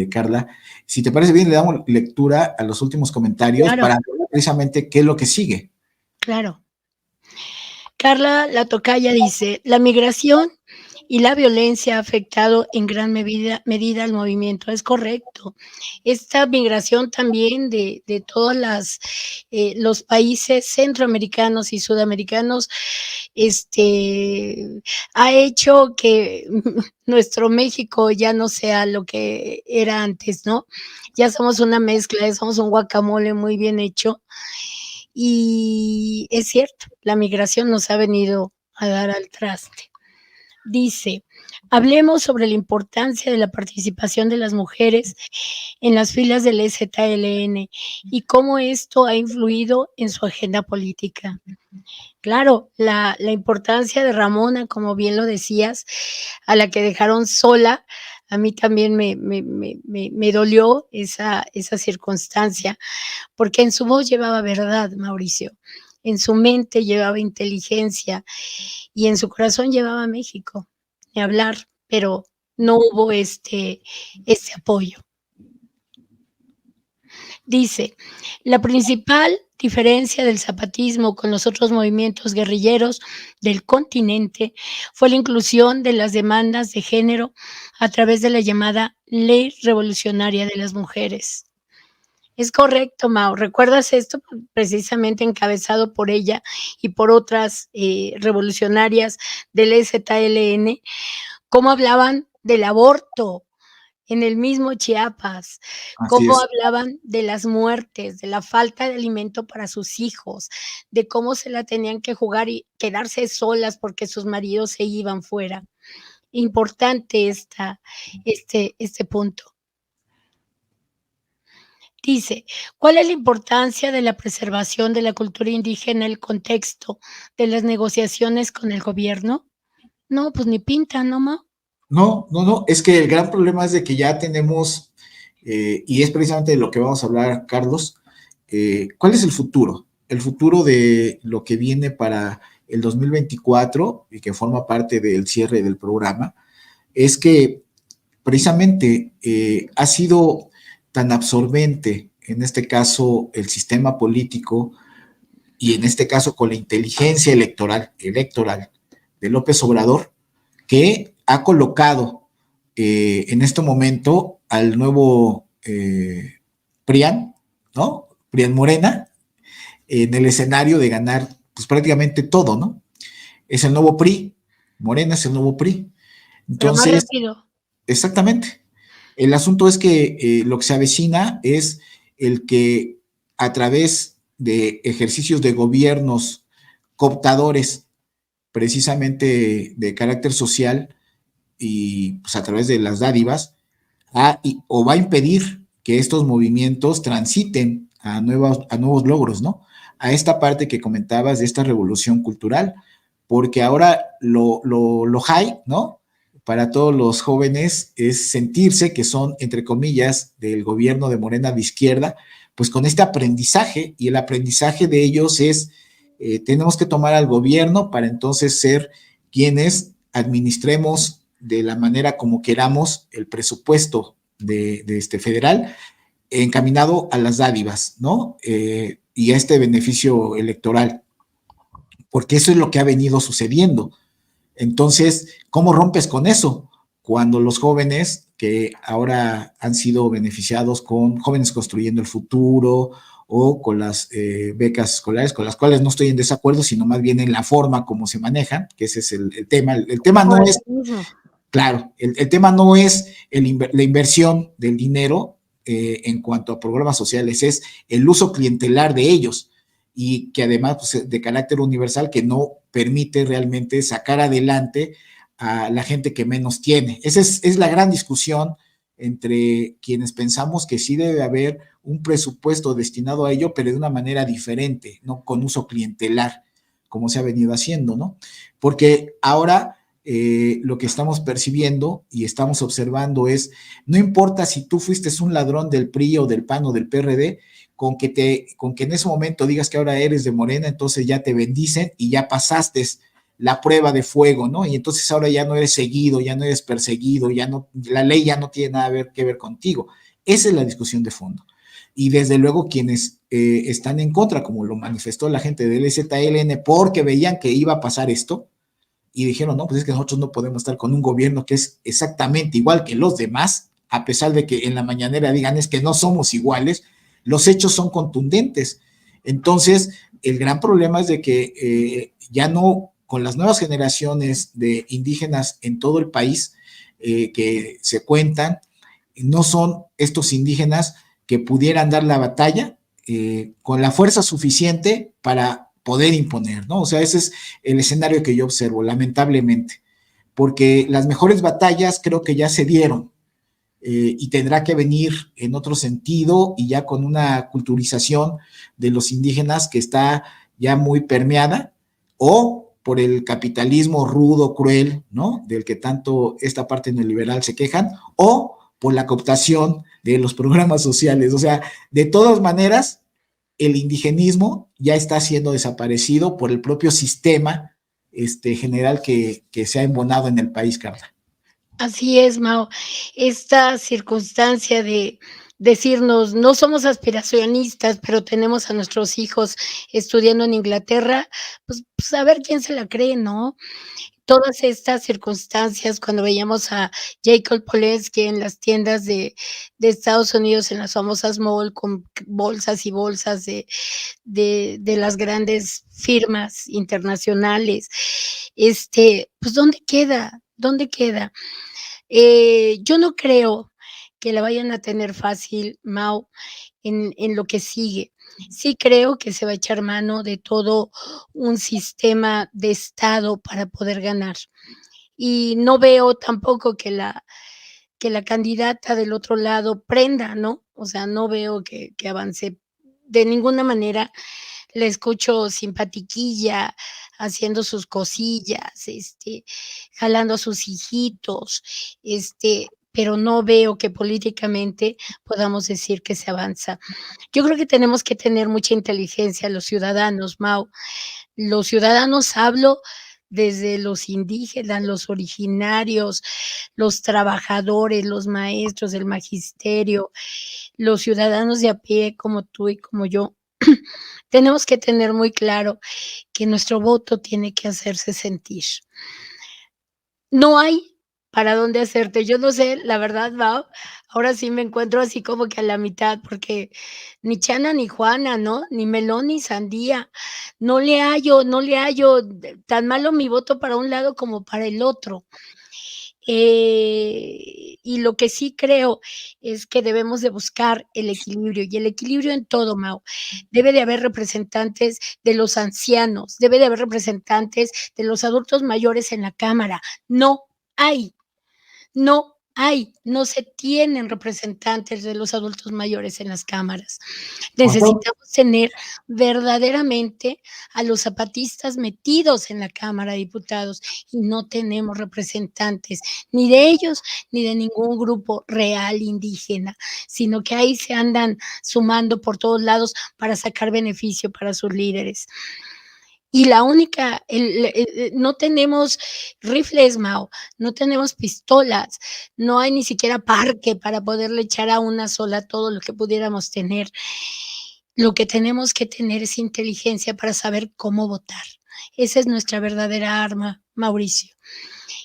Carla. Si te parece bien, le damos lectura a los últimos comentarios Claro. para ver precisamente qué es lo que sigue. Claro. Carla La Tocaya dice, la migración y la violencia ha afectado en gran medida al movimiento. Es correcto. Esta migración también de todos los países centroamericanos y sudamericanos ha hecho que nuestro México ya no sea lo que era antes, ¿no? Ya somos una mezcla, ya somos un guacamole muy bien hecho. Y es cierto, la migración nos ha venido a dar al traste. Dice, hablemos sobre la importancia de la participación de las mujeres en las filas del EZLN y cómo esto ha influido en su agenda política. Claro, la importancia de Ramona, como bien lo decías, a la que dejaron sola, a mí también me dolió esa circunstancia, porque en su voz llevaba verdad, Mauricio, en su mente llevaba inteligencia y en su corazón llevaba México, ni hablar, pero no hubo este apoyo. Dice, la principal diferencia del zapatismo con los otros movimientos guerrilleros del continente fue la inclusión de las demandas de género a través de la llamada Ley Revolucionaria de las Mujeres. Es correcto, Mao. ¿Recuerdas esto? Precisamente encabezado por ella y por otras revolucionarias del EZLN, cómo hablaban del aborto en el mismo Chiapas, cómo hablaban de las muertes, de la falta de alimento para sus hijos, de cómo se la tenían que jugar y quedarse solas porque sus maridos se iban fuera. Importante este punto. Dice, ¿cuál es la importancia de la preservación de la cultura indígena en el contexto de las negociaciones con el gobierno? No, pues ni pinta, ¿no, Mau? No, es que el gran problema es de que ya tenemos, y es precisamente de lo que vamos a hablar, Carlos, ¿cuál es el futuro? El futuro de lo que viene para el 2024 y que forma parte del cierre del programa, es que precisamente ha sido tan absorbente, en este caso, el sistema político y en este caso con la inteligencia electoral de López Obrador, que ha colocado en este momento al nuevo PRIAN, ¿no? PRIAN Morena, en el escenario de ganar pues prácticamente todo, ¿no? Es el nuevo PRI, Morena es el nuevo PRI. Entonces, pero más rápido. Exactamente. El asunto es que lo que se avecina es el que a través de ejercicios de gobiernos cooptadores, precisamente de carácter social y pues a través de las dádivas, o va a impedir que estos movimientos transiten a nuevos logros, ¿no? A esta parte que comentabas de esta revolución cultural, porque ahora lo high, ¿no? Para todos los jóvenes es sentirse que son, entre comillas, del gobierno de Morena de izquierda, pues con este aprendizaje, y el aprendizaje de ellos es, tenemos que tomar al gobierno para entonces ser quienes administremos de la manera como queramos el presupuesto de federal encaminado a las dádivas, ¿no? Y a este beneficio electoral, porque eso es lo que ha venido sucediendo. Entonces, ¿cómo rompes con eso? Cuando los jóvenes que ahora han sido beneficiados con Jóvenes Construyendo el Futuro o con las becas escolares, con las cuales no estoy en desacuerdo, sino más bien en la forma como se manejan, que ese es el tema. El tema no es, claro, el tema no es la inversión del dinero en cuanto a programas sociales, es el uso clientelar de ellos y que además pues, de carácter universal que no permite realmente sacar adelante a la gente que menos tiene. Esa es la gran discusión entre quienes pensamos que sí debe haber un presupuesto destinado a ello, pero de una manera diferente, no con uso clientelar, como se ha venido haciendo, ¿no? Porque ahora lo que estamos percibiendo y estamos observando es, no importa si tú fuiste un ladrón del PRI o del PAN o del PRD, con que en ese momento digas que ahora eres de Morena, entonces ya te bendicen y ya pasaste la prueba de fuego, ¿no? Y entonces ahora ya no eres seguido, ya no eres perseguido, ya no, la ley ya no tiene nada que ver contigo. Esa es la discusión de fondo. Y desde luego quienes están en contra, como lo manifestó la gente del EZLN, porque veían que iba a pasar esto, y dijeron, no, pues es que nosotros no podemos estar con un gobierno que es exactamente igual que los demás, a pesar de que en la mañanera digan es que no somos iguales, los hechos son contundentes. Entonces, el gran problema es de que ya no, con las nuevas generaciones de indígenas en todo el país que se cuentan, no son estos indígenas que pudieran dar la batalla con la fuerza suficiente para poder imponer, ¿no? O sea, ese es el escenario que yo observo, lamentablemente, porque las mejores batallas creo que ya se dieron y tendrá que venir en otro sentido y ya con una culturización de los indígenas que está ya muy permeada, o por el capitalismo rudo, cruel, ¿no? Del que tanto esta parte neoliberal se quejan, o por la cooptación de los programas sociales. O sea, de todas maneras, el indigenismo ya está siendo desaparecido por el propio sistema general que se ha embonado en el país, Carla. Así es, Mao. Esta circunstancia de decirnos, no somos aspiracionistas, pero tenemos a nuestros hijos estudiando en Inglaterra, pues a ver quién se la cree, ¿no? Todas estas circunstancias, cuando veíamos a Jacob Polensky en las tiendas de Estados Unidos, en las famosas mall, con bolsas y bolsas de las grandes firmas internacionales, pues ¿dónde queda? ¿Dónde queda? Yo no creo que la vayan a tener fácil, Mao, en lo que sigue. Sí creo que se va a echar mano de todo un sistema de Estado para poder ganar. Y no veo tampoco que la candidata del otro lado prenda, ¿no? O sea, no veo que avance de ninguna manera. La escucho simpatiquilla, haciendo sus cosillas, jalando a sus hijitos, pero no veo que políticamente podamos decir que se avanza. Yo creo que tenemos que tener mucha inteligencia los ciudadanos, Mau. Los ciudadanos hablo desde los indígenas, los originarios, los trabajadores, los maestros, el magisterio, los ciudadanos de a pie como tú y como yo. Tenemos que tener muy claro que nuestro voto tiene que hacerse sentir. No hay para dónde hacerte. Yo no sé, la verdad, Mau, ahora sí me encuentro así como que a la mitad, porque ni Chana ni Juana, ¿no? Ni melón ni sandía. No le hallo, no le hallo. Tan malo mi voto para un lado como para el otro. Y lo que sí creo es que debemos de buscar el equilibrio, y el equilibrio en todo, Mau. Debe de haber representantes de los ancianos, debe de haber representantes de los adultos mayores en la Cámara. No hay, no hay, no se tienen representantes de los adultos mayores en las cámaras. Necesitamos tener verdaderamente a los zapatistas metidos en la Cámara de Diputados y no tenemos representantes ni de ellos ni de ningún grupo real indígena, sino que ahí se andan sumando por todos lados para sacar beneficio para sus líderes. Y la única, no tenemos rifles, Mao, no tenemos pistolas, no hay ni siquiera parque para poderle echar a una sola todo lo que pudiéramos tener. Lo que tenemos que tener es inteligencia para saber cómo votar. Esa es nuestra verdadera arma, Mauricio.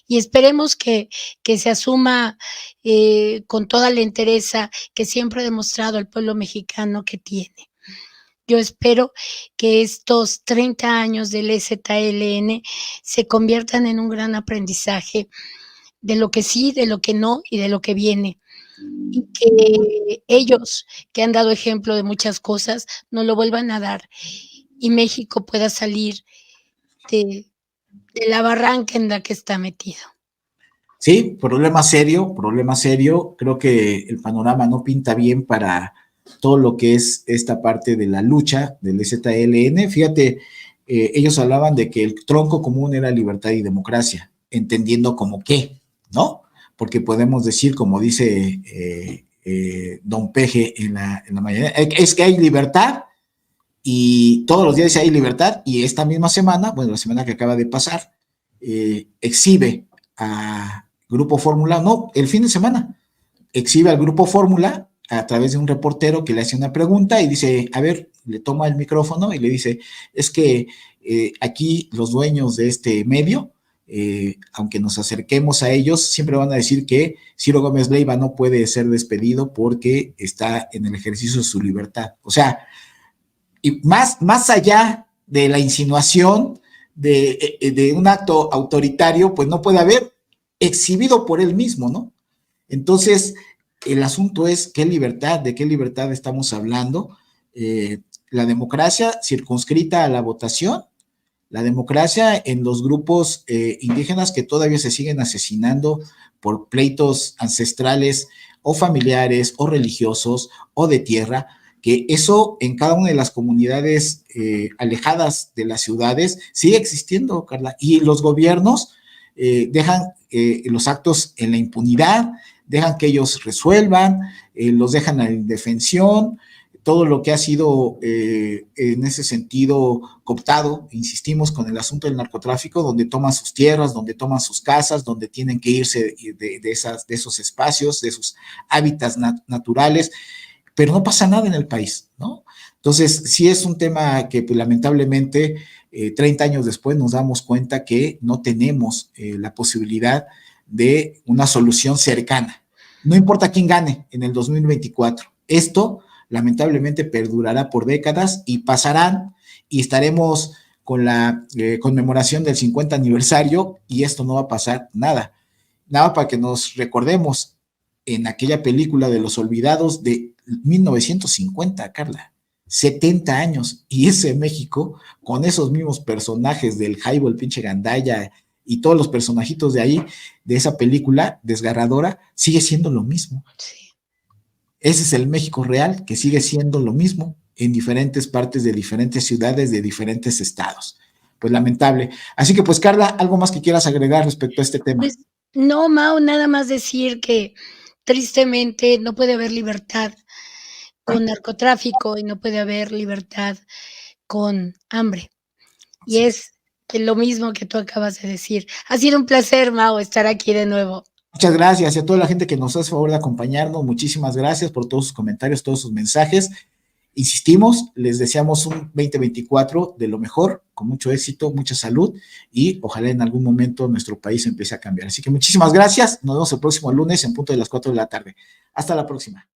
Y esperemos que se asuma con toda la entereza que siempre ha demostrado el pueblo mexicano que tiene. Yo espero que estos 30 años del EZLN se conviertan en un gran aprendizaje de lo que sí, de lo que no y de lo que viene. Y que ellos, que han dado ejemplo de muchas cosas, no lo vuelvan a dar y México pueda salir de la barranca en la que está metido. Sí, problema serio, problema serio. Creo que el panorama no pinta bien para todo lo que es esta parte de la lucha del EZLN. Fíjate, ellos hablaban de que el tronco común era libertad y democracia, entendiendo como qué, ¿no? Porque podemos decir, como dice don Peje en la mañana, es que hay libertad y todos los días hay libertad y esta misma semana, bueno, la semana que acaba de pasar, exhibe a Grupo Fórmula, no, el fin de semana, exhibe al Grupo Fórmula a través de un reportero que le hace una pregunta y dice, a ver, le toma el micrófono y le dice, es que aquí los dueños de este medio, aunque nos acerquemos a ellos, siempre van a decir que Ciro Gómez Leiva no puede ser despedido porque está en el ejercicio de su libertad. O sea, y más allá de la insinuación de un acto autoritario, pues no puede haber exhibido por él mismo, ¿no? Entonces, el asunto es de qué libertad estamos hablando. La democracia circunscrita a la votación, la democracia en los grupos indígenas que todavía se siguen asesinando por pleitos ancestrales o familiares o religiosos o de tierra, que eso en cada una de las comunidades alejadas de las ciudades sigue existiendo, Carla, y los gobiernos dejan los actos en la impunidad, dejan que ellos resuelvan, los dejan a la indefensión, todo lo que ha sido en ese sentido cooptado, insistimos con el asunto del narcotráfico, donde toman sus tierras, donde toman sus casas, donde tienen que irse de esos espacios, de sus hábitats naturales, pero no pasa nada en el país, ¿no? Entonces, sí es un tema que pues, lamentablemente 30 años después nos damos cuenta que no tenemos la posibilidad de una solución cercana. No importa quién gane en el 2024. Esto lamentablemente perdurará por décadas y pasarán y estaremos con la conmemoración del 50 aniversario y esto no va a pasar nada. Nada para que nos recordemos en aquella película de Los Olvidados de 1950, Carla. 70 años, y ese México, con esos mismos personajes del Jaibo, el pinche Gandaya, y todos los personajitos de ahí, de esa película desgarradora, sigue siendo lo mismo. Sí. Ese es el México real, que sigue siendo lo mismo en diferentes partes de diferentes ciudades, de diferentes estados. Pues lamentable. Así que pues, Carla, ¿algo más que quieras agregar respecto a este tema? Pues, no, Mau, nada más decir que tristemente no puede haber libertad con narcotráfico y no puede haber libertad con hambre. Y es lo mismo que tú acabas de decir. Ha sido un placer, Mau, estar aquí de nuevo. Muchas gracias y a toda la gente que nos hace favor de acompañarnos. Muchísimas gracias por todos sus comentarios, todos sus mensajes. Insistimos, les deseamos un 2024 de lo mejor, con mucho éxito, mucha salud y ojalá en algún momento nuestro país empiece a cambiar. Así que muchísimas gracias. Nos vemos el próximo lunes en punto de las 4 de la tarde. Hasta la próxima.